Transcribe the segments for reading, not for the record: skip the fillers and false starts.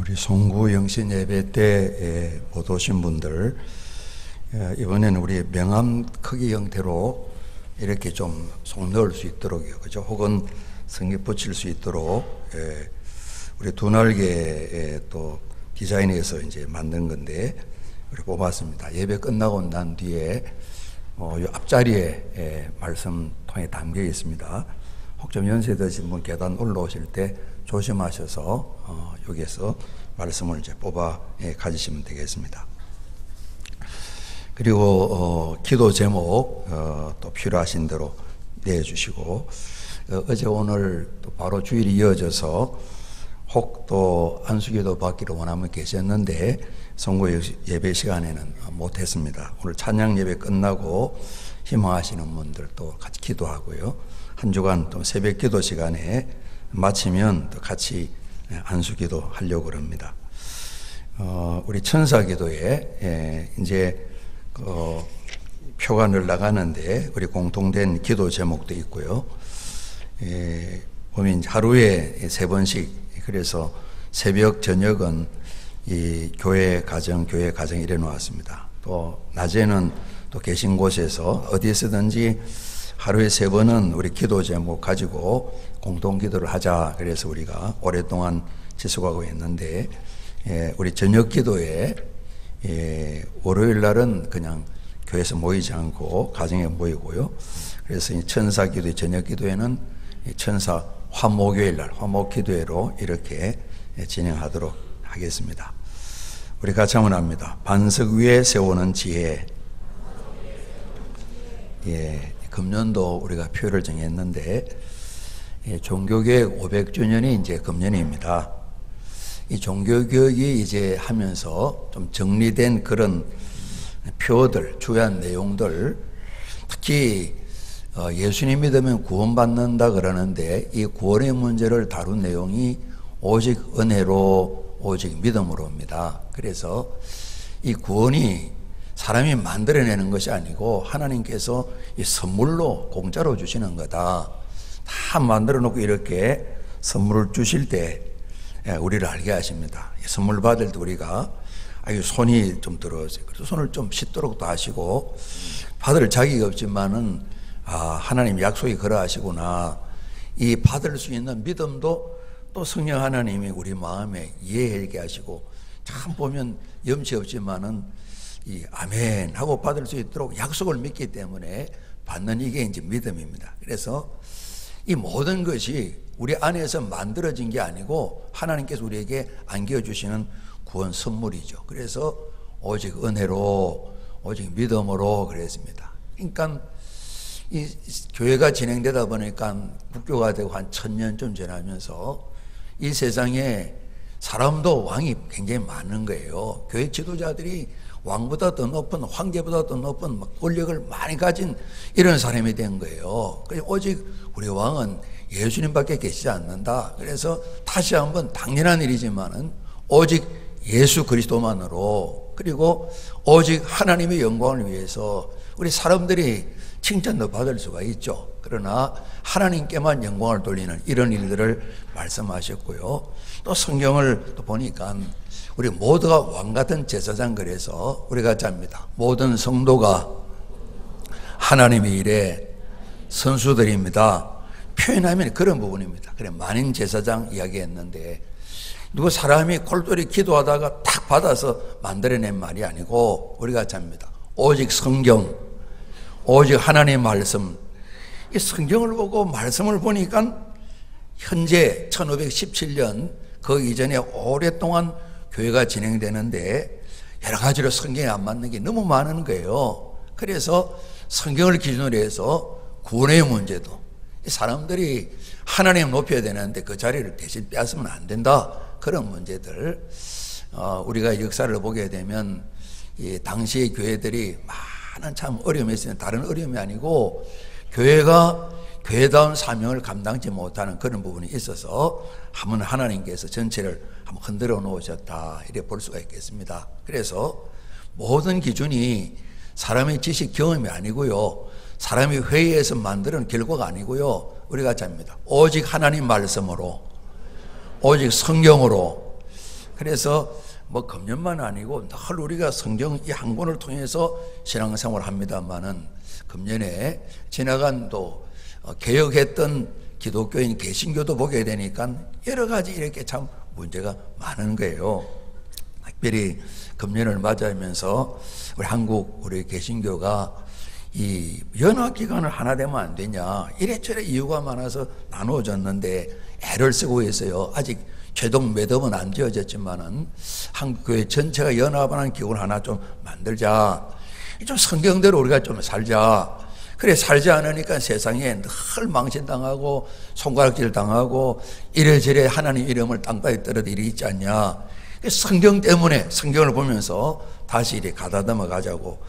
우리 송구 영신 예배 때 못 오신 분들, 이번에는 우리 명함 크기 형태로 이렇게 좀 속 넣을 수 있도록요, 그죠? 혹은 성경 붙일 수 있도록 우리 두 날개 또 디자인해서 이제 만든 건데 우리 뽑았습니다. 예배 끝나고 난 뒤에 이 앞자리에 말씀통에 담겨 있습니다. 혹 좀 연세 드신 분 계단 올라오실 때 조심하셔서 여기에서 말씀을 이제 뽑아 가지시면 되겠습니다. 그리고 기도 제목 또 필요하신 대로 내주시고, 어제 오늘 또 바로 주일이 이어져서 혹 또 안수기도 받기를 원하면 계셨는데 송구 예배 시간에는 못했습니다. 오늘 찬양 예배 끝나고 희망하시는 분들 또 같이 기도하고요. 한 주간 또 새벽 기도 시간에 마치면 또 같이 안수기도 하려고 합니다. 우리 천사 기도에 이제 표가 늘어가는데 우리 공통된 기도 제목도 있고요. 보면 하루에 3번씩, 그래서 새벽 저녁은 이 교회 가정 이래 놓았습니다. 또 낮에는 또 계신 곳에서 어디에서든지 하루에 3번은 우리 기도 제목 가지고 공동 기도를 하자. 그래서 우리가 오랫동안 지속하고 있는데, 우리 저녁 기도에 월요일 날은 그냥 교회에서 모이지 않고 가정에 모이고요. 그래서 이 천사 기도 저녁 기도에는 천사 화목요일 날 화목 기도회로 이렇게 진행하도록 하겠습니다. 우리 같이 한번 합니다. 반석 위에 세우는 지혜. 금년도 우리가 표를 정했는데 종교개혁 500주년이 이제 금년입니다. 이 종교개혁이 이제 하면서 좀 정리된 그런 표들, 주요한 내용들, 특히 예수님 믿으면 구원받는다 그러는데 이 구원의 문제를 다룬 내용이 오직 은혜로, 오직 믿음으로입니다. 그래서 이 구원이 사람이 만들어내는 것이 아니고 하나님께서 이 선물로 공짜로 주시는 거다. 다 만들어 놓고 이렇게 선물을 주실 때 우리를 알게 하십니다. 선물 받을 때 우리가 손이 좀 들어서 그래서 손을 좀 씻도록도 하시고, 받을 자격이 없지만은 하나님 약속이 그러하시구나, 이 받을 수 있는 믿음도 또 성령 하나님이 우리 마음에 이해하게 하시고, 참 보면 염치 없지만은 이 아멘 하고 받을 수 있도록 약속을 믿기 때문에 받는 이게 이제 믿음입니다. 그래서 이 모든 것이 우리 안에서 만들어진 게 아니고 하나님께서 우리에게 안겨주시는 구원 선물이죠. 그래서 오직 은혜로, 오직 믿음으로 그랬습니다. 그러니까 이 교회가 진행되다 보니까 국교가 되고 한 1000년쯤 지나면서 이 세상에 사람도 왕이 굉장히 많은 거예요. 교회 지도자들이 왕보다 더 높은, 황제보다 더 높은 권력을 많이 가진 이런 사람이 된 거예요. 오직 우리 왕은 예수님밖에 계시지 않는다. 그래서 다시 한번 당연한 일이지만은 오직 예수 그리스도만으로, 그리고 오직 하나님의 영광을 위해서 우리 사람들이 칭찬도 받을 수가 있죠. 그러나 하나님께만 영광을 돌리는 이런 일들을 말씀하셨고요. 또 성경을 또 보니까 우리 모두가 왕 같은 제사장, 그래서 우리가 잡니다. 모든 성도가 하나님의 일에 선수들입니다. 표현하면 그런 부분입니다. 그래, 만인 제사장 이야기했는데 누구 사람이 골똘히 기도하다가 탁 받아서 만들어낸 말이 아니고 우리가 잡니다. 오직 성경, 오직 하나님의 말씀. 이 성경을 보고 말씀을 보니까 현재 1517년 그 이전에 오랫동안 교회가 진행되는데 여러 가지로 성경에 안 맞는 게 너무 많은 거예요. 그래서 성경을 기준으로 해서 구원의 문제도, 사람들이 하나님 높여야 되는데 그 자리를 대신 빼앗으면 안 된다, 그런 문제들. 우리가 역사를 보게 되면 이 당시의 교회들이 많은 참 어려움이 있어요. 다른 어려움이 아니고 교회가 교회다운 사명을 감당치 못하는 그런 부분이 있어서 한번 하나님께서 전체를 한번 흔들어 놓으셨다, 이렇게 볼 수가 있겠습니다. 그래서 모든 기준이 사람의 지식 경험이 아니고요, 사람이 회의에서 만드는 결과가 아니고요, 우리가 잡니다. 오직 하나님 말씀으로, 오직 성경으로 그래서 뭐 금년만 아니고 늘 우리가 성경 이 한 권을 통해서 신앙생활을 합니다만은 금년에 지나간 또 개혁했던 기독교인 개신교도 보게 되니까 여러 가지 이렇게 참 문제가 많은 거예요. 특별히 금년을 맞이하면서 우리 한국 우리 개신교가 이 연합 기간을 하나 되면 안 되냐 이래저래 이유가 많아서 나누어졌는데 애를 쓰고 있어요. 아직 최종 매듭은 안 지어졌지만은 한국교회 전체가 연합하는 기구를 하나 좀 만들자. 좀 성경대로 우리가 좀 살자. 그래 살지 않으니까 세상에 늘 망신당하고 손가락질 당하고 이래저래 하나님 이름을 땅바닥에 떨어뜨려 일이 있지 않냐. 성경 때문에 성경을 보면서 다시 이렇게 가다듬어 가자고.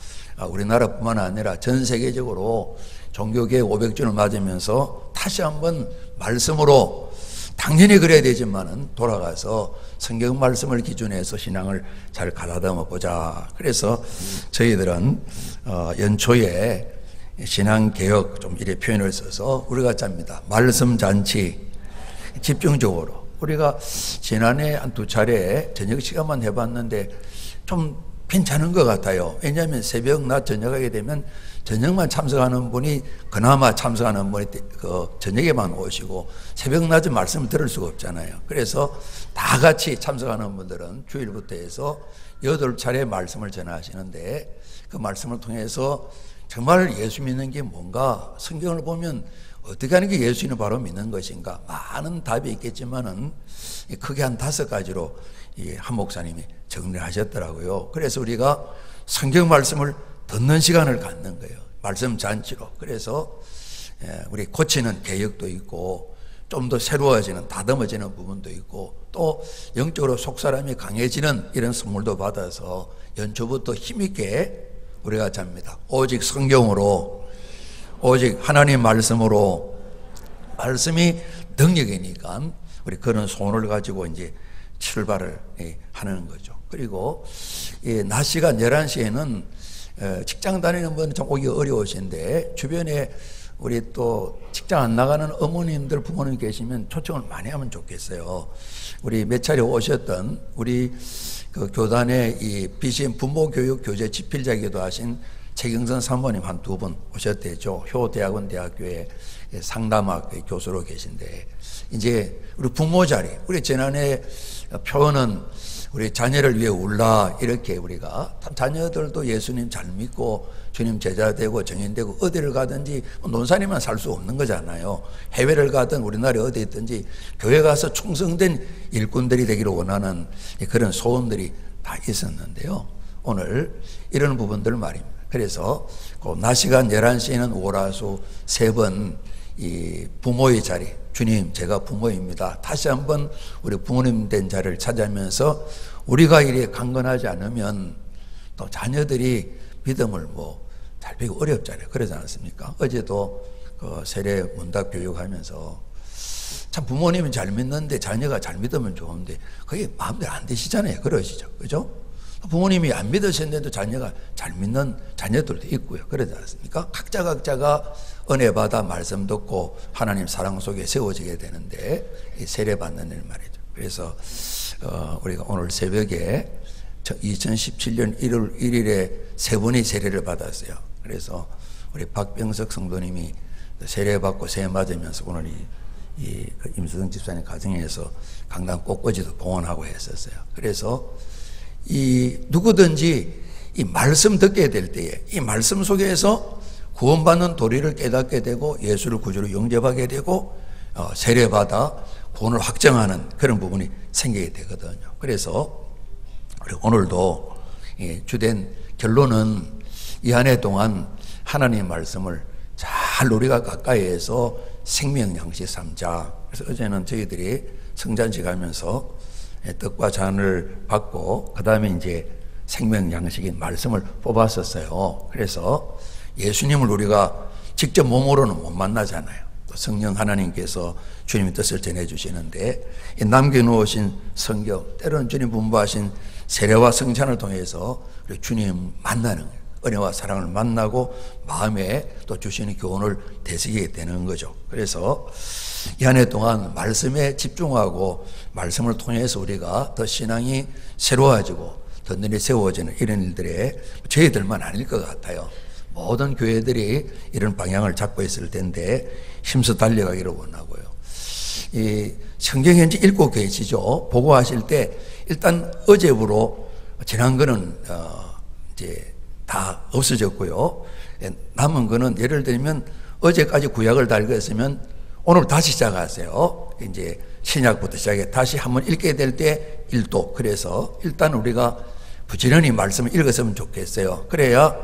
우리나라뿐만 아니라 전 세계적으로 종교개혁 500주년을 맞으면서 다시 한번 말씀으로 당연히 그래야 되지만은 돌아가서 성경 말씀을 기준해서 신앙을 잘 가다듬어 보자. 그래서 저희들은 연초에 신앙개혁 좀 이렇게 표현을 써서 우리가 짭니다. 말씀 잔치 집중적으로 우리가 지난해 한 2차례 저녁 시간만 해봤는데 좀 괜찮은 것 같아요. 왜냐하면 새벽, 낮, 저녁 하게 되면 저녁만 참석하는 분이 그나마 참석하는 분이 그 저녁에만 오시고 새벽, 낮은 말씀을 들을 수가 없잖아요. 그래서 다 같이 참석하는 분들은 주일부터 해서 8차례 말씀을 전하시는데 그 말씀을 통해서 정말 예수 믿는 게 뭔가 성경을 보면 어떻게 하는 게 예수님을 바로 믿는 것인가 많은 답이 있겠지만은 크게 한 5가지로 한 목사님이 정리를 하셨더라고요. 그래서 우리가 성경 말씀을 듣는 시간을 갖는 거예요. 말씀 잔치로. 그래서 우리 고치는 개혁도 있고 좀 더 새로워지는 다듬어지는 부분도 있고 또 영적으로 속사람이 강해지는 이런 선물도 받아서 연초부터 힘있게 우리가 잡니다. 오직 성경으로 오직 하나님 말씀으로 말씀이 능력이니까 우리 그런 소원을 가지고 이제 출발을 하는 거죠. 그리고 낮 시간 11시에는 직장 다니는 분은 좀 오기 어려우신데 주변에 우리 또 직장 안 나가는 어머님들 부모님 계시면 초청을 많이 하면 좋겠어요. 우리 몇 차례 오셨던 우리 그 교단의 이 BCM 부모교육 교재 집필자이기도 하신 최경선 사모님 한 2분 오셨대죠. 효대학원 대학교에 상담학 교수로 계신데 이제 우리 부모 자리 우리 지난해 표현은 우리 자녀를 위해 울라 이렇게 우리가 자녀들도 예수님 잘 믿고 주님 제자 되고 정인되고 어디를 가든지 논산이만 살 수 없는 거잖아요. 해외를 가든 우리나라에 어디 있든지 교회 가서 충성된 일꾼들이 되기를 원하는 그런 소원들이 다 있었는데요. 오늘 이런 부분들 말입니다. 그래서 그 낮 시간 11시에는 오라수 3번 이 부모의 자리 주님 제가 부모입니다. 다시 한번 우리 부모님 된 자리를 찾아면서 우리가 이렇게 강건하지 않으면 또 자녀들이 믿음을 잘 배우기 어렵잖아요. 그러지 않습니까? 어제도 그 세례 문답 교육하면서 참 부모님은 잘 믿는데 자녀가 잘 믿으면 좋은데 그게 마음대로 안 되시잖아요. 그러시죠. 그죠? 부모님이 안 믿으셨는데도 자녀가 잘 믿는 자녀들도 있고요. 그러지 않습니까? 각자가 은혜 받아 말씀 듣고 하나님 사랑 속에 세워지게 되는데 세례받는 일 말이죠. 그래서 우리가 오늘 새벽에 2017년 1월 1일에 3분이 세례를 받았어요. 그래서 우리 박병석 성도님이 세례받고 세례 맞으면서 오늘 이 임수정 집사님 가정에서 강당 꽃꽂이도 봉헌하고 했었어요. 그래서 누구든지 이 말씀 듣게 될 때에 이 말씀 속에서 구원받는 도리를 깨닫게 되고 예수를 구주로 영접하게 되고 세례받아 구원을 확정하는 그런 부분이 생기게 되거든요. 그래서 우리 오늘도 주된 결론은 이 한 해 동안 하나님의 말씀을 잘 우리가 가까이에서 생명 양식 삼자. 그래서 어제는 저희들이 성잔식 하면서 떡과 잔을 받고 그 다음에 이제 생명 양식인 말씀을 뽑았었어요. 그래서 예수님을 우리가 직접 몸으로는 못 만나잖아요. 성령 하나님께서 주님의 뜻을 전해주시는데 남겨놓으신 성경 때로는 주님 분부하신 세례와 성찬을 통해서 우리 주님 만나는 거예요. 은혜와 사랑을 만나고 마음에 또 주시는 교훈을 되새기게 되는 거죠. 그래서 이 한 해 동안 말씀에 집중하고 말씀을 통해서 우리가 더 신앙이 새로워지고 더 늘이 세워지는 이런 일들에 저희들만 아닐 것 같아요. 모든 교회들이 이런 방향을 잡고 있을 텐데 힘써 달려가기를 원하고요. 이 성경 현재 읽고 계시죠? 보고하실 때 일단 어제부로 지난 거는 이제 다 없어졌고요. 남은 거는 예를 들면 어제까지 구약을 다 읽었으면 오늘 다시 시작하세요. 이제 신약부터 시작해 다시 한번 읽게 될 때 1도. 그래서 일단 우리가 부지런히 말씀을 읽었으면 좋겠어요. 그래야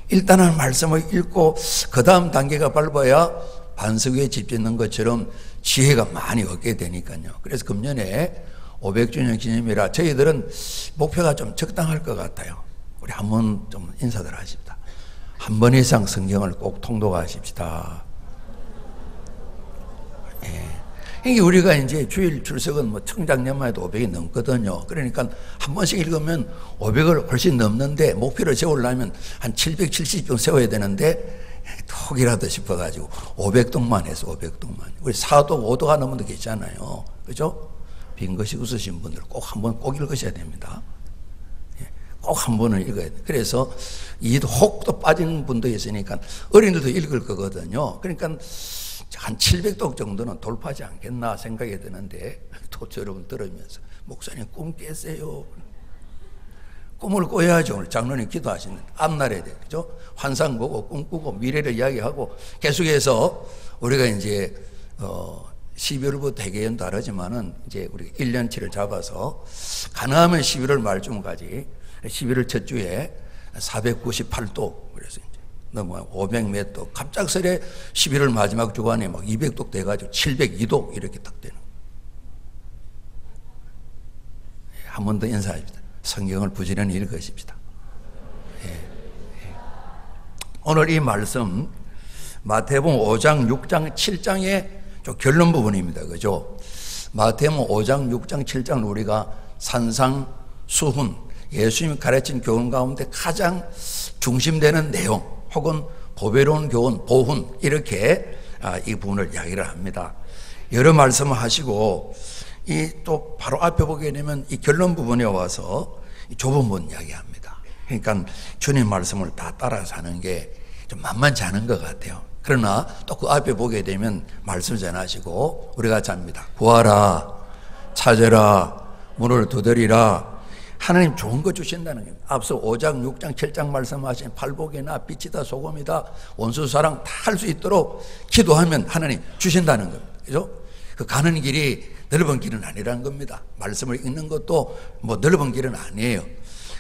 일단은 말씀을 읽고 그 다음 단계가 밟아야 반석 위에 집 짓는 것처럼 지혜가 많이 얻게 되니까요. 그래서 금년에 500주년 기념이라 저희들은 목표가 좀 적당할 것 같아요. 우리 한번 좀 인사들 하십시다. 한 번 이상 성경을 꼭 통독하십시다. 이게 우리가 이제 주일 출석은 뭐 청장년만 해도 500이 넘거든요. 그러니까 한 번씩 읽으면 500을 훨씬 넘는데 목표를 세우려면 한 770종 세워야 되는데 톡이라도 싶어가지고 500동만 해서 500동만. 우리 4도 5도가 넘은 데 계시잖아요. 그죠? 빈 것이 웃으신 분들 꼭 한 번 꼭 읽으셔야 됩니다. 꼭 한 번은 읽어야 돼요. 그래서 이도 혹도 빠진 분도 있으니까 어린이들도 읽을 거거든요. 그러니까 한 700독 정도는 돌파하지 않겠나 생각이 드는데 또 여러분 들으면서 목사님 꿈 깨세요. 꿈을 꿔야죠. 오늘 장로님 기도하시는 앞날에 그죠? 환상 보고 꿈꾸고 미래를 이야기하고 계속해서 우리가 이제 12월부터 대개연 다르지만은 이제 우리 1년치를 잡아서 가능하면 11월 말쯤까지 11월 첫 주에 498도 그래서 넘어 500몇 도 갑작스레 11월 마지막 주간에 막 200도 돼가지고 702도 이렇게 딱 되는. 한 번 더 인사합니다. 성경을 부지런히 읽으십시다. 오늘 이 말씀 마태복음 5장, 6장, 7장의 좀 결론 부분입니다. 그죠? 마태복음 5장, 6장, 7장은 우리가 산상수훈 예수님이 가르친 교훈 가운데 가장 중심되는 내용 혹은 보배로운 교훈, 보훈 이렇게 이 부분을 이야기를 합니다. 여러 말씀을 하시고 이 또 바로 앞에 보게 되면 이 결론 부분에 와서 좁은 문 이야기합니다. 그러니까 주님 말씀을 다 따라서 하는 게 좀 만만치 않은 것 같아요. 그러나 또 그 앞에 보게 되면 말씀 전하시고 우리가 잡니다. 구하라, 찾으라, 문을 두드리라. 하나님 좋은 거 주신다는 겁니다. 앞서 5장, 6장, 7장 말씀하신 팔복이나 빛이다, 소금이다, 원수 사랑 다 할 수 있도록 기도하면 하나님 주신다는 겁니다. 그죠? 그 가는 길이 넓은 길은 아니라는 겁니다. 말씀을 읽는 것도 뭐 넓은 길은 아니에요.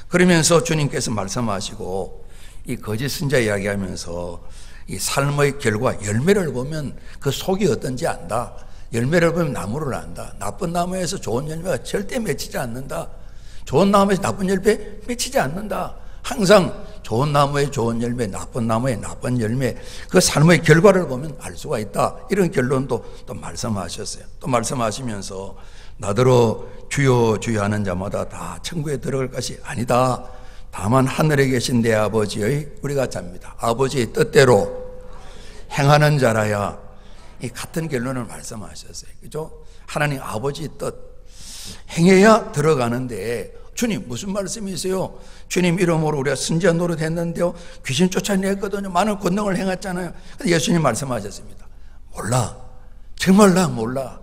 그러면서 주님께서 말씀하시고 이 거짓 선자 이야기하면서 이 삶의 결과 열매를 보면 그 속이 어떤지 안다. 열매를 보면 나무를 안다. 나쁜 나무에서 좋은 열매가 절대 맺히지 않는다. 좋은 나무에서 나쁜 열매 맺히지 않는다. 항상 좋은 나무에 좋은 열매, 나쁜 나무에 나쁜 열매, 그 삶의 결과를 보면 알 수가 있다. 이런 결론도 또 말씀하셨어요. 또 말씀하시면서 나더러 주여 주여 하는 자마다 다 천국에 들어갈 것이 아니다. 다만 하늘에 계신 내 아버지의 우리가 잡니다. 아버지의 뜻대로 행하는 자라야. 이 같은 결론을 말씀하셨어요. 그죠? 하나님 아버지의 뜻 행해야 들어가는데 주님 무슨 말씀이세요? 주님 이름으로 우리가 선지자 노릇했는데요 귀신 쫓아냈거든요. 많은 권능을 행했잖아요. 근데 예수님 말씀하셨습니다. 몰라. 정말 나 몰라.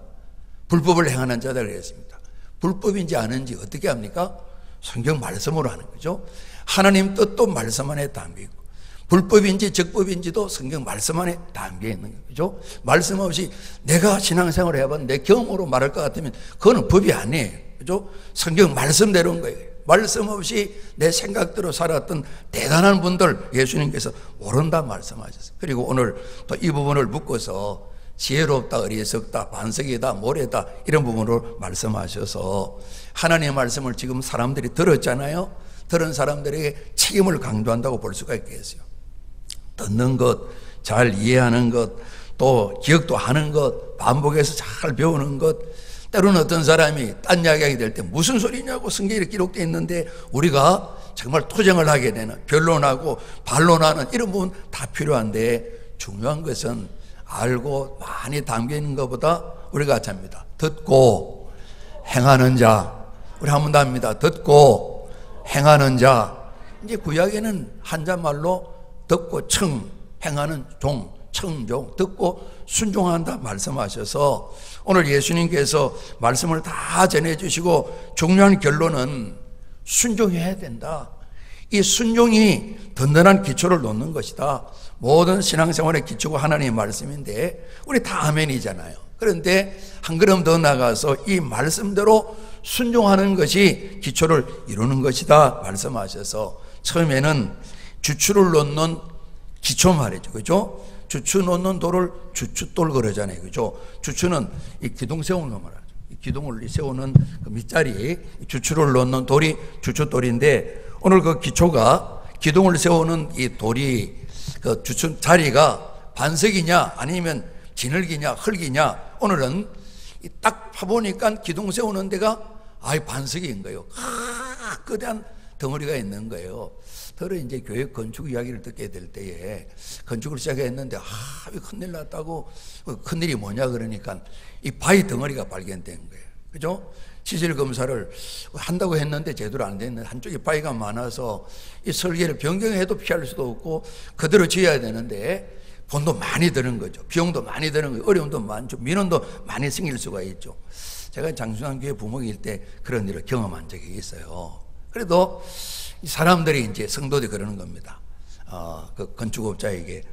불법을 행하는 자들 그랬습니다. 불법인지 아는지 어떻게 합니까? 성경 말씀으로 하는 거죠. 하나님 뜻도 말씀 안에 담겨 있고 불법인지 적법인지도 성경 말씀 안에 담겨 있는 거죠. 말씀 없이 내가 신앙생활을 해본 내 경험으로 말할 것 같으면 그거는 법이 아니에요. 그죠? 성경 말씀대로인 거예요. 말씀 없이 내 생각대로 살았던 대단한 분들 예수님께서 모른다 말씀하셨어요. 그리고 오늘 또 이 부분을 묶어서 지혜롭다, 어리석다, 반석이다, 모래다 이런 부분으로 말씀하셔서 하나님의 말씀을 지금 사람들이 들었잖아요. 들은 사람들에게 책임을 강조한다고 볼 수가 있겠어요. 듣는 것, 잘 이해하는 것, 또 기억도 하는 것, 반복해서 잘 배우는 것. 때로는 어떤 사람이 딴 이야기하게 될 때 무슨 소리냐고 성경에 기록되어 있는데 우리가 정말 투쟁을 하게 되는, 변론하고 반론하는 이런 부분 다 필요한데 중요한 것은 알고 많이 담겨 있는 것보다 우리가 같이 합니다. 듣고 행하는 자. 우리 한 번 더 합니다. 듣고 행하는 자. 이제 구약에는 한자말로 듣고 행하는 종, 청종, 듣고 순종한다 말씀하셔서 오늘 예수님께서 말씀을 다 전해주시고 중요한 결론은 순종해야 된다. 이 순종이 든든한 기초를 놓는 것이다. 모든 신앙생활의 기초가 하나님의 말씀인데 우리 다 아멘이잖아요. 그런데 한 걸음 더 나가서 이 말씀대로 순종하는 것이 기초를 이루는 것이다 말씀하셔서 처음에는 주추를 놓는 기초 말이죠. 그죠? 주추 놓는 돌을 주추돌 그러잖아요. 그죠? 주추는 이 기둥 세우는 거 말하죠. 이 기둥을 세우는 그 밑자리, 주추를 놓는 돌이 주추돌인데 오늘 그 기초가 기둥을 세우는 이 돌이 그 주추 자리가 반석이냐 아니면 진흙이냐 흙이냐 오늘은 딱 파보니까 기둥 세우는 데가 반석인 거예요. 거대한 덩어리가 있는 거예요. 더러 이제 교회 건축 이야기를 듣게 될 때에 건축을 시작했는데 큰일 났다고 큰일이 뭐냐 그러니까 이 바위 덩어리가 발견된 거예요. 그죠? 지질 검사를 한다고 했는데 제대로 안 됐는데 한쪽에 바위가 많아서 이 설계를 변경해도 피할 수도 없고 그대로 지어야 되는데 돈도 많이 드는 거죠. 비용도 많이 드는 거예요. 어려움도 많죠. 민원도 많이 생길 수가 있죠. 제가 장sun환교회 부목일 때 그런 일을 경험한 적이 있어요. 그래도 사람들이 이제 성도들이 그러는 겁니다. 그 건축업자에게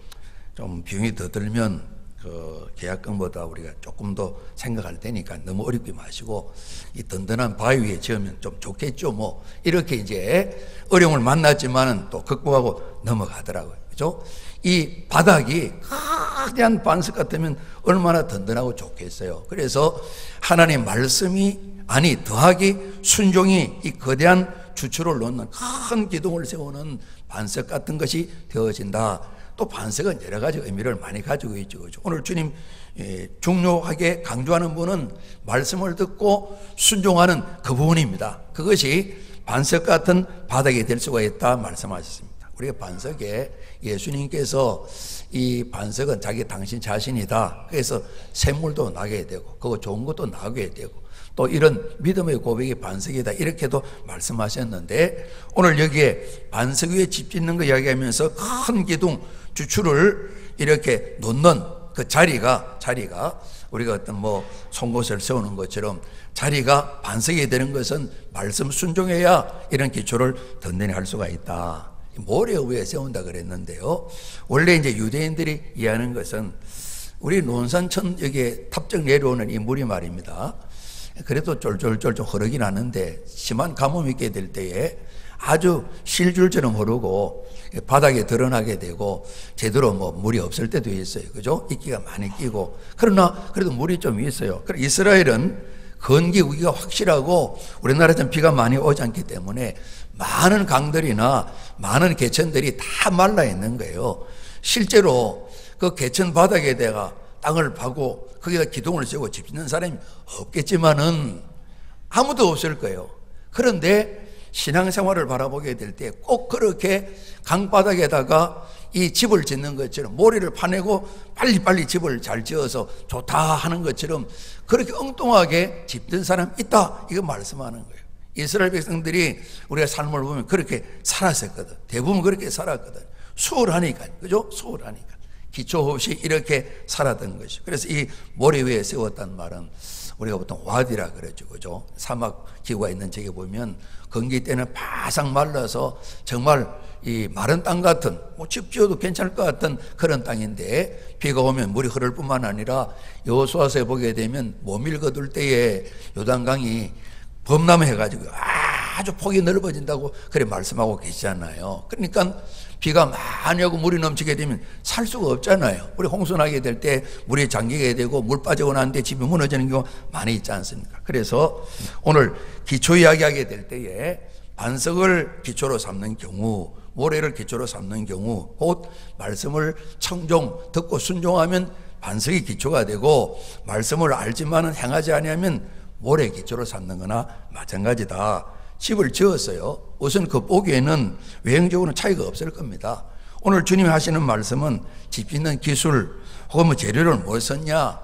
좀 비용이 더 들면 그 계약금보다 우리가 조금 더 생각할 테니까 너무 어렵게 마시고 이 든든한 바위 위에 지으면 좀 좋겠죠. 뭐 이렇게 이제 어려움을 만났지만은 또 극복하고 넘어가더라고요. 그죠? 이 바닥이 거대한 반석 같으면 얼마나 든든하고 좋겠어요. 그래서 하나님 말씀이 더하기 순종이 이 거대한 주추를 놓는 큰 기둥을 세우는 반석 같은 것이 되어진다. 또 반석은 여러 가지 의미를 많이 가지고 있죠. 오늘 주님 중요하게 강조하는 부분은 말씀을 듣고 순종하는 그 부분입니다. 그것이 반석 같은 바닥이 될 수가 있다 말씀하셨습니다. 우리가 반석에 예수님께서 이 반석은 당신 자신이다. 그래서 샘물도 나게 되고 그거 좋은 것도 나게 되고 또 이런 믿음의 고백이 반석이다 이렇게도 말씀하셨는데 오늘 여기에 반석 위에 집 짓는 거 이야기하면서 큰 기둥 주추를 이렇게 놓는 그 자리가 우리가 어떤 송곳을 세우는 것처럼 자리가 반석이 되는 것은 말씀 순종해야 이런 기초를 든든히 할 수가 있다. 모래 위에 세운다 그랬는데요. 원래 이제 유대인들이 이해하는 것은 우리 논산천 여기에 탑적 내려오는 이 물이 말입니다. 그래도 쫄쫄쫄쫄 흐르긴 하는데 심한 가뭄이 있게 될 때에 아주 실줄처럼 흐르고 바닥에 드러나게 되고 제대로 물이 없을 때도 있어요. 그죠? 이끼가 많이 끼고 그러나 그래도 물이 좀 있어요. 그래서 이스라엘은 건기 우기가 확실하고 우리나라에서는 비가 많이 오지 않기 때문에 많은 강들이나 많은 개천들이 다 말라 있는 거예요. 실제로 그 개천 바닥에다가 땅을 파고 거기다 기둥을 세우고 집 짓는 사람이 없겠지만은 아무도 없을 거예요. 그런데 신앙생활을 바라보게 될 때 꼭 그렇게 강바닥에다가 이 집을 짓는 것처럼 모래를 파내고 빨리빨리 집을 잘 지어서 좋다 하는 것처럼 그렇게 엉뚱하게 짓는 사람 있다 이거 말씀하는 거예요. 이스라엘 백성들이 우리가 삶을 보면 그렇게 살았었거든. 대부분 그렇게 살았거든. 수월하니까 그죠? 수월하니까 기초 없이 이렇게 살았던 것이. 그래서 이 모래 위에 세웠단 말은 우리가 보통 와디라 그러죠. 그죠? 사막 기후가 있는 지역에 보면 건기 때는 바싹 말라서 정말 이 마른 땅 같은 집 지어도 괜찮을 것 같은 그런 땅인데 비가 오면 물이 흐를 뿐만 아니라 여호수아서에 보게 되면 모밀 거둘 때에 요단강이 범람해가지고 아주 폭이 넓어진다고 그래 말씀하고 계시잖아요. 그러니까 비가 많이 오고 물이 넘치게 되면 살 수가 없잖아요. 우리 홍수나게 될 때 물이 잠기게 되고 물 빠지고 나는데 집이 무너지는 경우 많이 있지 않습니까? 그래서 오늘 기초 이야기하게 될 때에 반석을 기초로 삼는 경우 모래를 기초로 삼는 경우 곧 말씀을 청종 듣고 순종하면 반석이 기초가 되고 말씀을 알지만은 행하지 아니하면 모래 기초로 삼는 거나 마찬가지다. 집을 지었어요. 우선 그 보기에는 외형적으로는 차이가 없을 겁니다. 오늘 주님이 하시는 말씀은 집 짓는 기술 혹은 뭐 재료를 뭘 썼냐,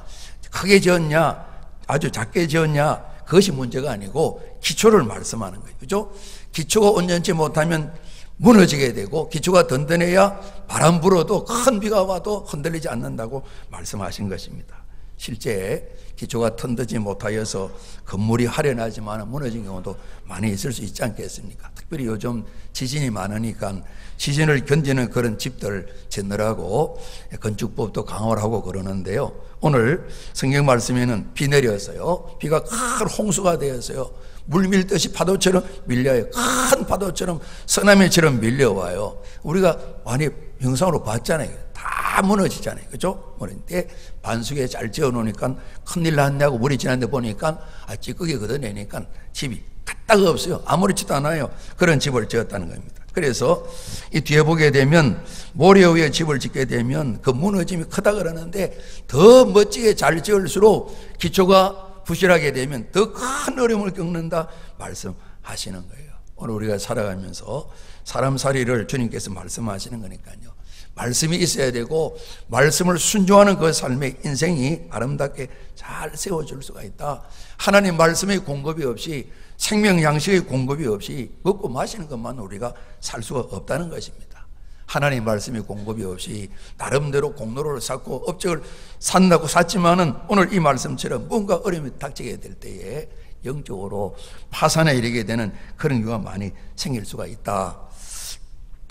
크게 지었냐, 아주 작게 지었냐, 그것이 문제가 아니고 기초를 말씀하는 거예요. 그죠? 기초가 온전치 못하면 무너지게 되고, 기초가 든든해야 바람 불어도 큰 비가 와도 흔들리지 않는다고 말씀하신 것입니다. 실제 기초가 튼튼지 못하여서 건물이 화려하지만 무너진 경우도 많이 있을 수 있지 않겠습니까? 특별히 요즘 지진이 많으니까 지진을 견디는 그런 집들 짓느라고 건축법도 강화를 하고 그러는데요. 오늘 성경 말씀에는 비 내렸어요. 비가 큰 홍수가 되었어요. 물 밀듯이 파도처럼 밀려요. 큰 파도처럼 쓰나미처럼 밀려와요. 우리가 많이 영상으로 봤잖아요. 다 무너지잖아요. 그죠? 그런데 반숙에 잘 지어 놓으니까 큰일 났냐고 물이 지났는데 보니까 찌꺼기 걷어내니까 집이 까딱 없어요. 아무렇지도 않아요. 그런 집을 지었다는 겁니다. 그래서 이 뒤에 보게 되면 모래 위에 집을 짓게 되면 그 무너짐이 크다 그러는데, 더 멋지게 잘 지을수록 기초가 부실하게 되면 더 큰 어려움을 겪는다 말씀하시는 거예요. 오늘 우리가 살아가면서 사람살이를 주님께서 말씀하시는 거니까요. 말씀이 있어야 되고 말씀을 순종하는 그 삶의 인생이 아름답게 잘 세워질 수가 있다. 하나님 말씀의 공급이 없이, 생명 양식의 공급이 없이 먹고 마시는 것만 우리가 살 수가 없다는 것입니다. 하나님 말씀의 공급이 없이 나름대로 공로를 쌓고 업적을 산다고 샀지만은 오늘 이 말씀처럼 뭔가 어려움이 닥치게 될 때에 영적으로 파산에 이르게 되는 그런 경우가 많이 생길 수가 있다.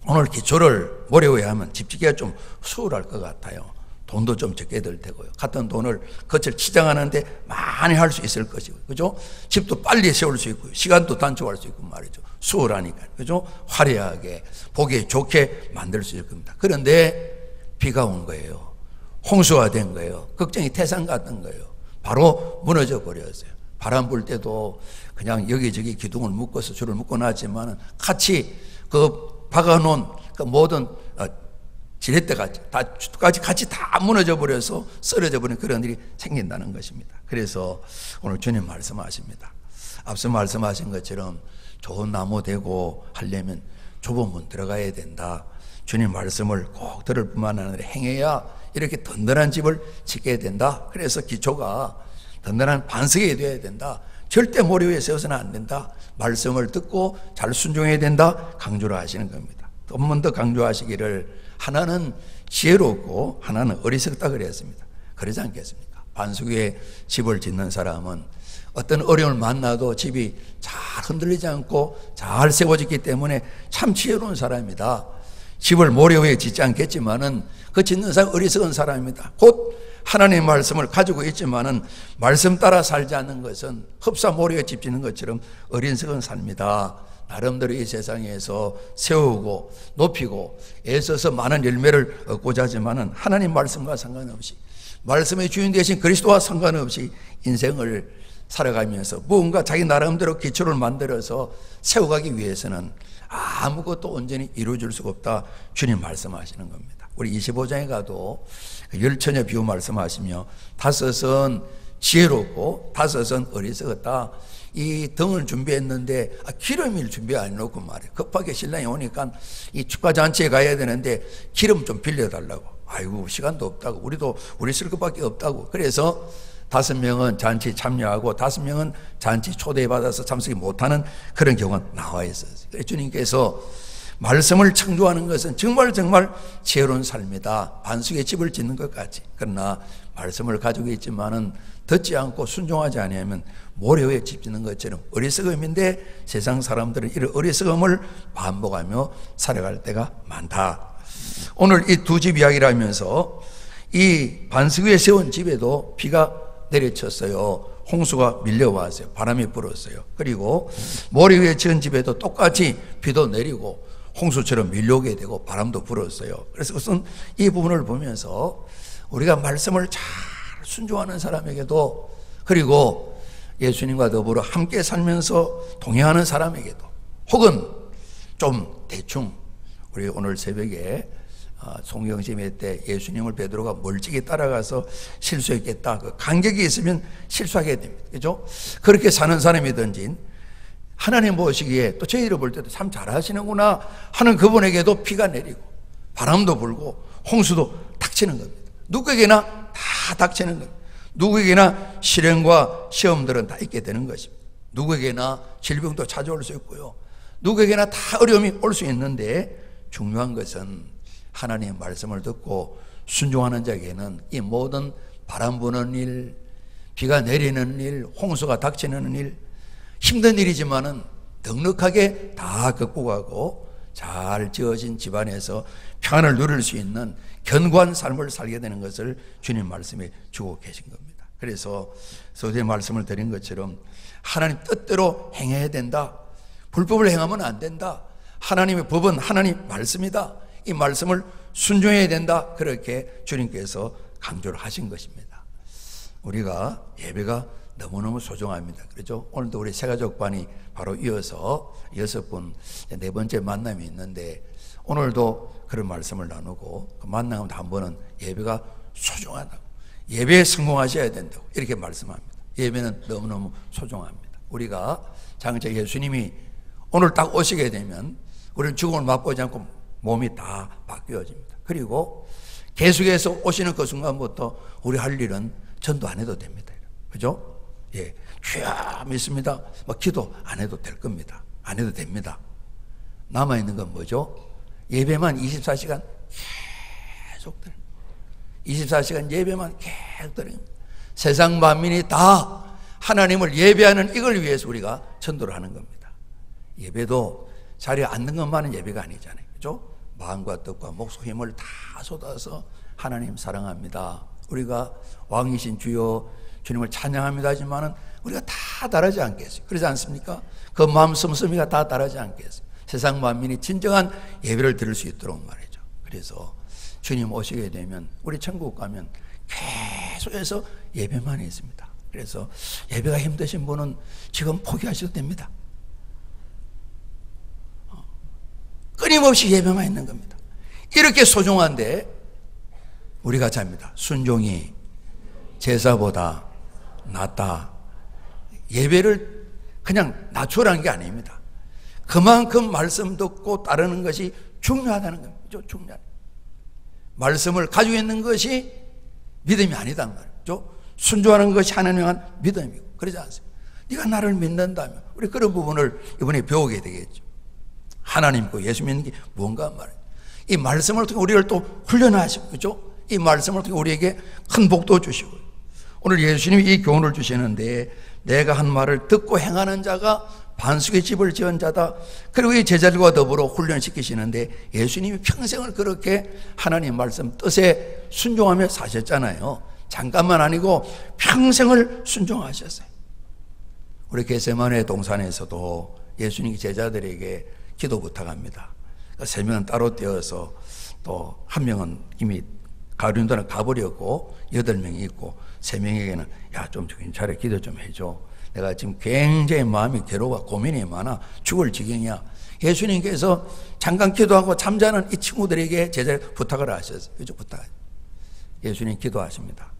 오늘 기초를 모래 위에 하면 집 짓기가 좀 수월할 것 같아요. 돈도 좀 적게 들 테고요. 같은 돈을 겉을 치장하는데 많이 할 수 있을 것이고, 그죠? 집도 빨리 세울 수 있고, 시간도 단축할 수 있고 말이죠. 수월하니까, 그죠? 화려하게, 보기 좋게 만들 수 있을 겁니다. 그런데 비가 온 거예요. 홍수가 된 거예요. 걱정이 태산 같은 거예요. 바로 무너져 버렸어요. 바람 불 때도 그냥 여기저기 기둥을 묶어서 줄을 묶어 놨지만 같이 그 박아놓은 그 모든 지렛대까지 같이 다 무너져 버려서 쓰러져 버리는 그런 일이 생긴다는 것입니다. 그래서 오늘 주님 말씀하십니다. 앞서 말씀하신 것처럼 좋은 나무 되고 하려면 좁은 문 들어가야 된다. 주님 말씀을 꼭 들을 뿐만 아니라 행해야 이렇게 든든한 집을 짓게 된다. 그래서 기초가 든든한 반석이 되어야 된다. 절대 모래 위에 세워서는 안 된다. 말씀을 듣고 잘 순종해야 된다. 강조를 하시는 겁니다. 또 한 번 더 강조하시기를, 하나는 지혜롭고 하나는 어리석다 그랬습니다. 그러지 않겠습니까? 반석 위에 집을 짓는 사람은 어떤 어려움을 만나도 집이 잘 흔들리지 않고 잘 세워졌기 때문에 참 지혜로운 사람이다. 집을 모래 위에 짓지 않겠지만은 그 짓는 사람 어리석은 사람입니다. 곧 하나님의 말씀을 가지고 있지만은 말씀 따라 살지 않는 것은 흡사 모래 위에 집 짓는 것처럼 어리석은 삶이다. 나름대로 이 세상에서 세우고 높이고 애써서 많은 열매를 얻고자 하지만은 하나님 말씀과 상관없이, 말씀의 주인 되신 그리스도와 상관없이 인생을 살아가면서 무언가 자기 나름대로 기초를 만들어서 세워가기 위해서는 아무것도 온전히 이루어질 수가 없다. 주님 말씀하시는 겁니다. 우리 25장에 가도 열처녀 비유 말씀하시며, 다섯은 지혜롭고 다섯은 어리석었다. 이 등을 준비했는데 기름을 준비 안 해놓고 말이에요. 급하게 신랑이 오니까 이 축가잔치에 가야 되는데 기름 좀 빌려달라고. 아이고 시간도 없다고, 우리도 우리 쓸 것밖에 없다고. 그래서 5명은 잔치 참여하고 5명은 잔치 초대받아서 참석이 못하는 그런 경우가 나와 있었어요. 그래서 주님께서 말씀을 창조하는 것은 정말 지혜로운 삶이다. 반석에 집을 짓는 것 같이. 그러나 말씀을 가지고 있지만은 듣지 않고 순종하지 않으면 모래 위에 집 짓는 것처럼 어리석음인데, 세상 사람들은 이런 어리석음을 반복하며 살아갈 때가 많다. 오늘 이 두 집 이야기를 하면서 이 반석 위에 세운 집에도 비가 내려쳤어요. 홍수가 밀려왔어요. 바람이 불었어요. 그리고 모래 위에 지은 집에도 똑같이 비도 내리고 홍수처럼 밀려오게 되고 바람도 불었어요. 그래서 우선 이 부분을 보면서 우리가 말씀을 잘 순종하는 사람에게도, 그리고 예수님과 더불어 함께 살면서 동행하는 사람에게도, 혹은 좀 대충, 우리 오늘 새벽에 송경심회 때 예수님을 베드로가 멀찍이 따라가서 실수했겠다, 그 간격이 있으면 실수하게 됩니다. 그죠? 그렇게 사는 사람이든지, 하나님 보시기에 또 저희를 볼 때도 참 잘하시는구나 하는 그분에게도 비가 내리고, 바람도 불고 홍수도 닥치는 겁니다. 누구에게나 다 닥치는 겁니다. 누구에게나 시련과 시험들은 다 있게 되는 것입니다. 누구에게나 질병도 찾아올 수 있고요. 누구에게나 다 어려움이 올 수 있는데 중요한 것은 하나님의 말씀을 듣고 순종하는 자에게는 이 모든 바람 부는 일, 비가 내리는 일, 홍수가 닥치는 일, 힘든 일이지만은 넉넉하게 다 극복하고 잘 지어진 집안에서 평안을 누릴 수 있는 견고한 삶을 살게 되는 것을 주님 말씀에 주고 계신 겁니다. 그래서 서두에 말씀을 드린 것처럼 하나님 뜻대로 행해야 된다. 불법을 행하면 안 된다. 하나님의 법은 하나님 말씀이다. 이 말씀을 순종해야 된다. 그렇게 주님께서 강조를 하신 것입니다. 우리가 예배가 너무너무 소중합니다. 그렇죠? 오늘도 우리 새가족반이 바로 이어서 6분, 4번째 만남이 있는데 오늘도 그런 말씀을 나누고 그 만남 한 번은 예배가 소중하다고, 예배에 성공하셔야 된다고 이렇게 말씀합니다. 예배는 너무너무 소중합니다. 우리가 장차 예수님이 오늘 딱 오시게 되면 우리는 죽음을 맛보지 않고 몸이 다 바뀌어집니다. 그리고 계속해서 오시는 그 순간부터 우리 할 일은 전도 안 해도 됩니다. 그죠? 예, 주야 믿습니다. 막 기도 안 해도 될 겁니다. 안 해도 됩니다. 남아있는 건 뭐죠? 예배만 24시간 계속 드립니다. 24시간 예배만 계속 드립니다. 세상 만민이 다 하나님을 예배하는 이걸 위해서 우리가 전도를 하는 겁니다. 예배도 자리에 앉는 것만은 예배가 아니잖아요. 그죠? 마음과 뜻과 목숨 힘을 다 쏟아서 하나님 사랑합니다. 우리가 왕이신 주여 주님을 찬양합니다 하지만은 우리가 다 다르지 않겠어요? 그러지 않습니까? 그 마음 씀씀이가 다 다르지 않겠어요? 세상 만민이 진정한 예배를 드릴 수 있도록 말이죠. 그래서 주님 오시게 되면 우리 천국 가면 계속해서 예배만 있습니다. 그래서 예배가 힘드신 분은 지금 포기하셔도 됩니다. 끊임없이 예배만 있는 겁니다. 이렇게 소중한데 우리가 잡니다. 순종이 제사보다 낫다. 예배를 그냥 낮추라는 게 아닙니다. 그만큼 말씀 듣고 따르는 것이 중요하다는 겁니다. 중요한 말씀을 가지고 있는 것이 믿음이 아니단 말이죠. 순종하는 것이 하나님을 향한 믿음이고 그러지 않습니까? 네가 나를 믿는다면 우리 그런 부분을 이번에 배우게 되겠죠. 하나님 믿고 예수 믿는 게 뭔가 말이에요. 이 말씀을 통해 우리를 또 훈련하시고 그렇죠? 이 말씀을 통해 우리에게 큰 복도 주시고 오늘 예수님이 이 교훈을 주시는데 내가 한 말을 듣고 행하는 자가 반석의 집을 지은 자다. 그리고 이 제자들과 더불어 훈련시키시는데 예수님이 평생을 그렇게 하나님 말씀 뜻에 순종하며 사셨잖아요. 잠깐만 아니고 평생을 순종하셨어요. 우리 겟세마네 동산에서도 예수님이 제자들에게 기도 부탁합니다. 3명은 따로 떼어서 또 1명은 이미 가룟도는 가버렸고 8명이 있고 3명에게는 야 좀 괜찮아 기도 좀 해줘. 내가 지금 굉장히 마음이 괴로워 고민이 많아 죽을 지경이야. 예수님께서 잠깐 기도하고 잠자는 이 친구들에게 제자를 부탁을 하셨어요. 그죠? 부탁. 예수님 기도하십니다.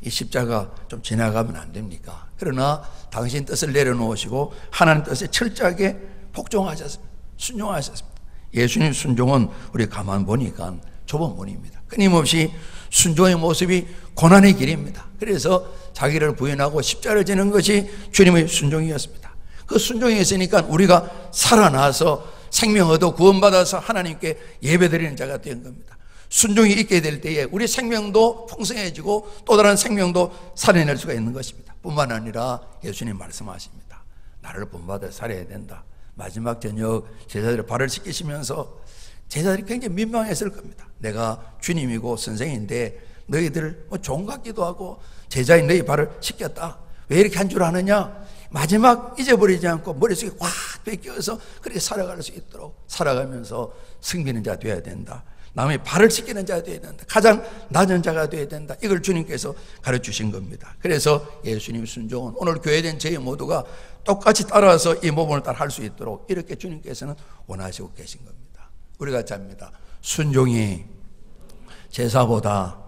이 십자가 좀 지나가면 안 됩니까? 그러나 당신 뜻을 내려놓으시고 하나님 뜻에 철저하게 복종하셨습니다. 순종하셨습니다. 예수님 순종은 우리 가만 보니까 좁은 문입니다. 끊임없이 순종의 모습이 고난의 길입니다. 그래서 자기를 부인하고 십자가를 지는 것이 주님의 순종이었습니다. 그 순종이 있으니까 우리가 살아나서 생명 얻어 구원받아서 하나님께 예배드리는 자가 된 겁니다. 순종이 있게 될 때에 우리 생명도 풍성해지고 또 다른 생명도 살아낼 수가 있는 것입니다. 뿐만 아니라 예수님 말씀하십니다. 나를 본받아 살아야 된다. 마지막 저녁 제자들의 발을 씻기시면서 제자들이 굉장히 민망했을 겁니다. 내가 주님이고 선생인데 너희들 종 같기도 하고 제자인 너희 발을 씻겼다. 왜 이렇게 한 줄 아느냐? 마지막 잊어버리지 않고 머릿속에 확 뺏겨서 그렇게 살아갈 수 있도록 살아가면서 승리하는 자 되어야 된다. 남의 발을 씻기는 자가 되어야 된다. 가장 낮은 자가 되어야 된다. 이걸 주님께서 가르쳐주신 겁니다. 그래서 예수님 순종은 오늘 교회된 저희 모두가 똑같이 따라서 이 모범을 따라 할 수 있도록 이렇게 주님께서는 원하시고 계신 겁니다. 우리가 잡니다. 순종이 제사보다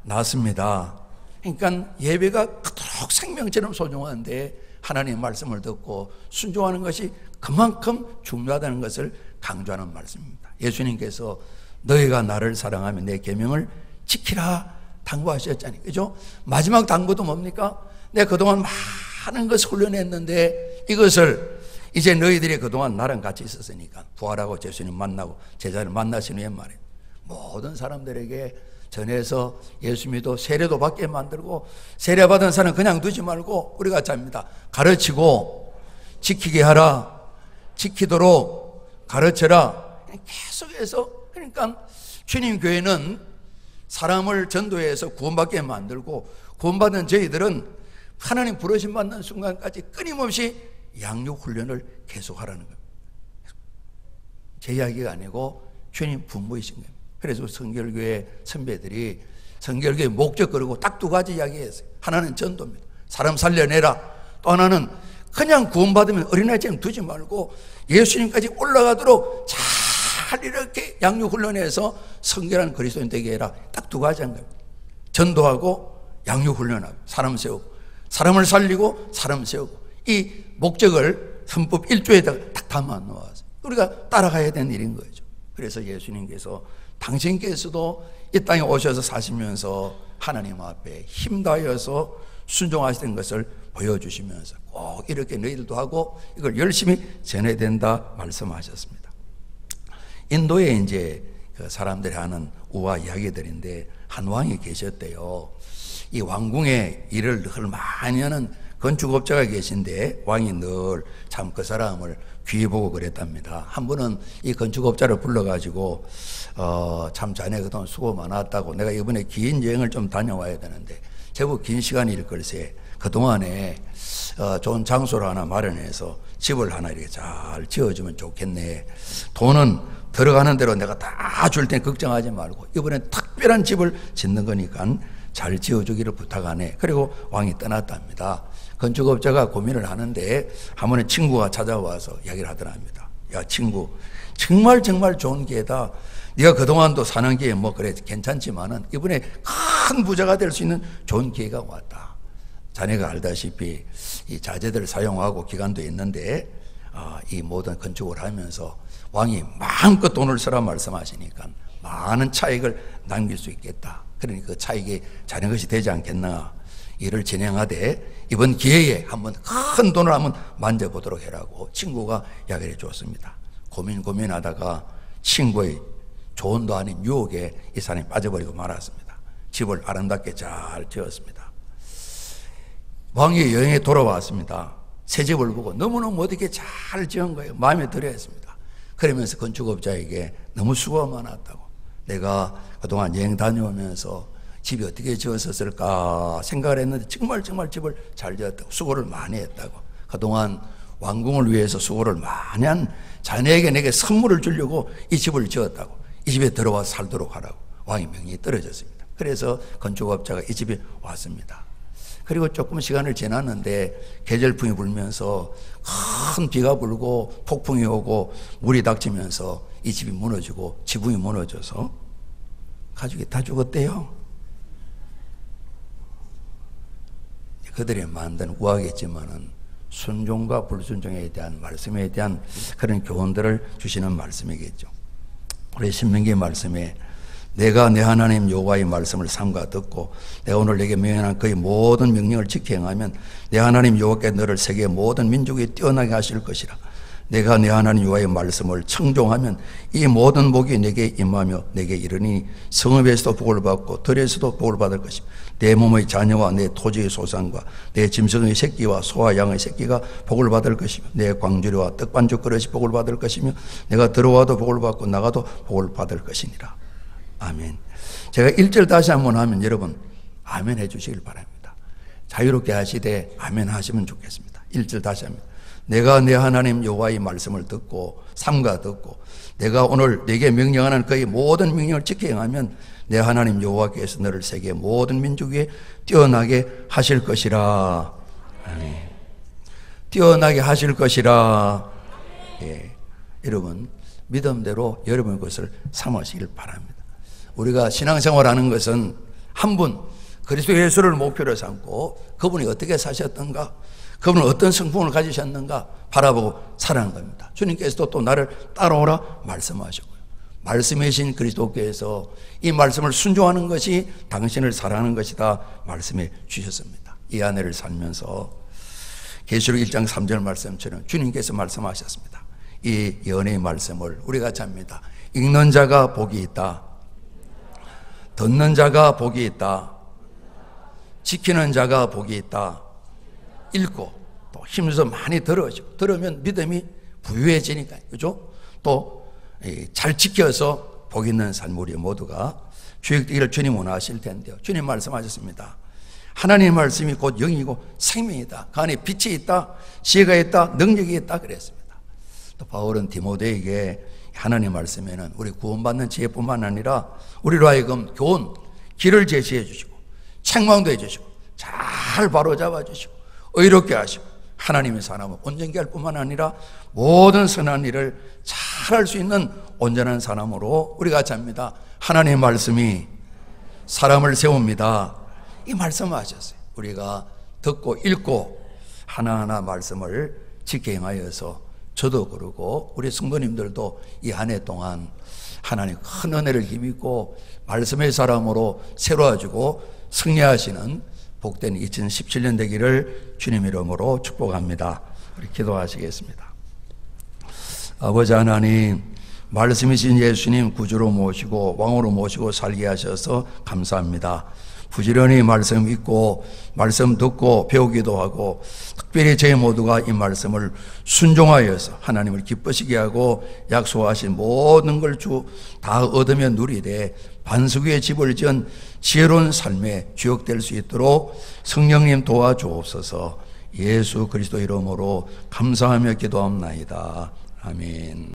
낫습니다. 그러니까 예배가 그토록 생명처럼 소중한데 하나님의 말씀을 듣고 순종하는 것이 그만큼 중요하다는 것을 강조하는 말씀입니다. 예수님께서 너희가 나를 사랑하면 내 계명을 지키라 당부하셨잖아요. 그죠? 마지막 당부도 뭡니까? 내가 그동안 많은 것을 훈련했는데 이것을 이제 너희들이 그동안 나랑 같이 있었으니까 부활하고 예수님 만나고 제자를 만나신 후에 말이에요. 모든 사람들에게 전해서 예수 믿어 세례도 받게 만들고 세례 받은 사람 그냥 두지 말고 우리가 잡니다. 가르치고 지키게 하라. 지키도록 가르쳐라. 계속해서 그러니까 주님 교회는 사람을 전도해서 구원받게 만들고 구원받은 저희들은 하나님 부르심 받는 순간까지 끊임없이 양육 훈련을 계속하라는 겁니다. 제 이야기가 아니고 주님 분부이신 겁니다. 그래서 성결교회 선배들이 성결교회 목적 그리고 딱 두 가지 이야기했어요. 하나는 전도입니다. 사람 살려내라. 또 하나는 그냥 구원받으면 어린아이처럼 두지 말고 예수님까지 올라가도록 잘 이렇게 양육훈련해서 성결한 그리스도인 되게 해라. 딱 두 가지 한 겁니다. 전도하고 양육훈련하고 사람 세우고 사람을 살리고 사람 세우고 이 목적을 헌법 1조에다가 딱 담아 놓아서 우리가 따라가야 되는 일인 거죠. 그래서 예수님께서 당신께서도 이 땅에 오셔서 사시면서 하나님 앞에 힘다하여서 순종하시는 것을 보여주시면서 꼭 이렇게 너희들도 하고 이걸 열심히 전해야 된다 말씀하셨습니다. 인도에 이제 그 사람들이 하는 우화 이야기들인데 한 왕이 계셨대요. 이 왕궁에 일을 늘 많이 하는 건축업자가 계신데 왕이 늘 참 그 사람을 귀히 보고 그랬답니다. 한 번은 이 건축업자를 불러가지고 참 자네 그동안 수고 많았다고 내가 이번에 긴 여행을 좀 다녀와야 되는데 제법 긴 시간일 걸세 그동안에 좋은 장소를 하나 마련해서 집을 하나 이렇게 잘 지어주면 좋겠네. 돈은 들어가는 대로 내가 다 줄 테니 걱정하지 말고 이번엔 특별한 집을 짓는 거니까 잘 지어주기를 부탁하네. 그리고 왕이 떠났답니다. 건축업자가 고민을 하는데 한 번에 친구가 찾아와서 이야기를 하더랍니다. 야 친구 정말 좋은 기회다. 네가 그동안도 사는 게 뭐 그래 괜찮지만은 이번에 큰 부자가 될 수 있는 좋은 기회가 왔다. 자네가 알다시피 이 자재들을 사용하고 기간도 있는데 이 모든 건축을 하면서 왕이 마음껏 돈을 쓰라 말씀하시니까 많은 차익을 남길 수 있겠다. 그러니 그 차익이 자네 것이 되지 않겠나. 일을 진행하되 이번 기회에 한번 큰 돈을 한번 만져보도록 해라고 친구가 이야기를 해줬습니다. 고민하다가 친구의 조언도 아닌 유혹에 이 사람이 빠져버리고 말았습니다. 집을 아름답게 잘 지었습니다. 왕이 여행에 돌아왔습니다. 새 집을 보고 너무너무 어떻게 잘 지은 거예요. 마음에 들어 했습니다. 그러면서 건축업자에게 너무 수고가 많았다고. 내가 그동안 여행 다녀오면서 집이 어떻게 지었었을까 생각을 했는데 정말 집을 잘 지었다고 수고를 많이 했다고. 그동안 왕궁을 위해서 수고를 많이 한 자네에게 내게 선물을 주려고 이 집을 지었다고. 이 집에 들어와서 살도록 하라고 왕이 명령이 떨어졌습니다. 그래서 건축업자가 이 집에 왔습니다. 그리고 조금 시간을 지났는데 계절풍이 불면서 큰 비가 불고 폭풍이 오고 물이 닥치면서 이 집이 무너지고 지붕이 무너져서 가족이 다 죽었대요. 그들이 만든 우화겠지만은 순종과 불순종에 대한 말씀에 대한 그런 교훈들을 주시는 말씀이겠죠. 우리 신명기 말씀에 내가 내 하나님 여호와의 말씀을 삼가 듣고 내가 오늘 내게 명령한 그의 모든 명령을 지켜 행하면 내 하나님 여호와께 너를 세계 모든 민족이 뛰어나게 하실 것이라. 내가 내 하나님 여호와의 말씀을 청종하면 이 모든 복이 내게 임하며 내게 이르니 성읍에서도 복을 받고 들에서도 복을 받을 것이며 내 몸의 자녀와 내 토지의 소산과 내 짐승의 새끼와 소와 양의 새끼가 복을 받을 것이며 내 광주리와 떡반죽 그릇이 복을 받을 것이며 내가 들어와도 복을 받고 나가도 복을 받을 것이니라. 아멘. 제가 1절 다시 한번 하면 여러분 아멘 해주시길 바랍니다. 자유롭게 하시되 아멘 하시면 좋겠습니다. 1절 다시 합니다. 내가 내 하나님 여호와의 말씀을 듣고 삼가 듣고 내가 오늘 내게 명령하는 그의 모든 명령을 지켜 행하면 내 하나님 여호와께서 너를 세계 모든 민족 위에 뛰어나게 하실 것이라. 아멘. 뛰어나게 하실 것이라. 예. 여러분 믿음대로 여러분의 것을 삼으시길 바랍니다. 우리가 신앙생활하는 것은 한 분 그리스도 예수를 목표로 삼고 그분이 어떻게 사셨던가 그분은 어떤 성품을 가지셨는가 바라보고 살아가는 겁니다. 주님께서도 또 나를 따라오라 말씀하셨고요. 말씀이신 그리스도께서 이 말씀을 순종하는 것이 당신을 사랑하는 것이다 말씀해 주셨습니다. 이 아내를 살면서 계시록 1장 3절 말씀처럼 주님께서 말씀하셨습니다. 이 연애의 말씀을 우리가 잡니다. 읽는 자가 복이 있다. 듣는 자가 복이 있다. 지키는 자가 복이 있다. 읽고 또 힘써 많이 들으면 믿음이 부유해지니까요. 그죠? 또 잘 지켜서 복 있는 삶 우리 모두가 주역되기를 주님 원하실 텐데요. 주님 말씀하셨습니다. 하나님의 말씀이 곧 영이고 생명이다. 그 안에 빛이 있다. 지혜가 있다. 능력이 있다. 그랬습니다. 또 바울은 디모데에게 하나님의 말씀에는 우리 구원받는 지혜뿐만 아니라 우리로 하여금 교훈, 길을 제시해 주시고 책망도 해 주시고 잘 바로잡아 주시고 의롭게 하시고 하나님의 사람을 온전케 할 뿐만 아니라 모든 선한 일을 잘할 수 있는 온전한 사람으로 우리가 잡니다. 하나님의 말씀이 사람을 세웁니다. 이 말씀하셨어요. 우리가 듣고 읽고 하나하나 말씀을 지켜 행하여서 저도 그러고 우리 성도님들도 이 한 해 동안 하나님 큰 은혜를 힘입고 말씀의 사람으로 새로워지고 승리하시는 복된 2017년 되기를 주님 이름으로 축복합니다. 우리 기도하시겠습니다. 아버지 하나님, 말씀이신 예수님 구주로 모시고 왕으로 모시고 살게 하셔서 감사합니다. 부지런히 말씀 읽고 말씀 듣고 배우기도 하고 특별히 저희 모두가 이 말씀을 순종하여서 하나님을 기쁘시게 하고 약속하신 모든 걸 다 얻으며 누리되 반석 위에 집을 지은 지혜로운 삶에 주역될 수 있도록 성령님 도와주옵소서. 예수 그리스도 이름으로 감사하며 기도합나이다. 아멘.